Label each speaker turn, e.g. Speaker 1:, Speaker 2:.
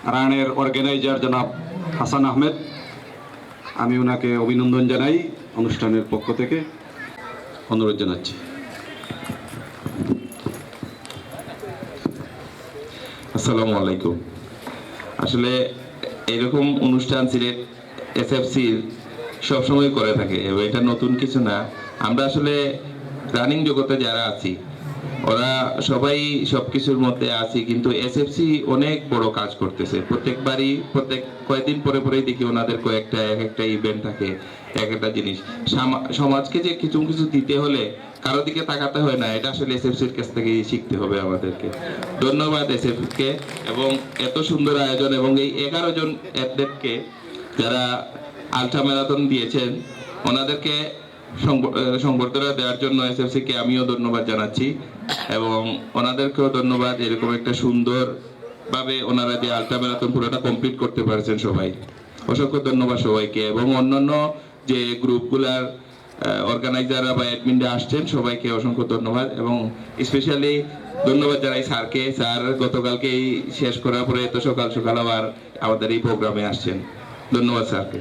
Speaker 1: রানের অর্গানাইজার জনাব হাসান আহমেদ, আমি ওনাকে অভিনন্দন জানাই অনুষ্ঠানের পক্ষ থেকে অনুরোধ জানাচ্ছি।
Speaker 2: আসসালামু আলাইকুম। আসলে এরকম অনুষ্ঠান সিলেট এসএফসির সবসময় করে থাকে এবং এটা নতুন কিছু না। আমরা আসলে রানিং জগতে যারা আছি ওরা সবাই সবকিছুর মধ্যে আছি, কিন্তু এসএফসি অনেক বড় কাজ করতেছে। প্রত্যেকবারই প্রত্যেক কয়েকদিন পরে পরেই দেখি ওনাদের কয়েকটা এক একটা ইভেন্ট থাকে, এক একটা জিনিস। সমাজকে যে কিছু কিছু দিতে হলে কারো দিকে তাকাতে হয় না, এটা আসলে এসএফসির কাছ থেকে শিখতে হবে আমাদেরকে। ধন্যবাদ এসএফকে এবং এত সুন্দর আয়োজন এবং এই 11 জন অ্যাথলেটকে যারা আলট্রা ম্যারাথন দিয়েছেন ওনাদেরকে সংবর্ধনা দেওয়ার জন্য এসএফসিকে আমিও ধন্যবাদ জানাচ্ছি এবং ওনাদেরকেও ধন্যবাদ। এরকম একটা সুন্দর ভাবে ওনারা যে আলট্রা ম্যারাথন পুরোটা কমপ্লিট করতে পারছেন সবাই, অসংখ্য ধন্যবাদ সবাইকে। এবং অন্যান্য যে গ্রুপগুলার অর্গানাইজাররা বা অ্যাডমিনরা আসছেন সবাইকে অসংখ্য ধন্যবাদ এবং স্পেশালি ধন্যবাদ জানাই স্যারকে। স্যার গতকালকেই শেষ করার পরে এত সকাল সকাল আবার আমাদের এই প্রোগ্রামে আসছেন। ধন্যবাদ স্যারকে।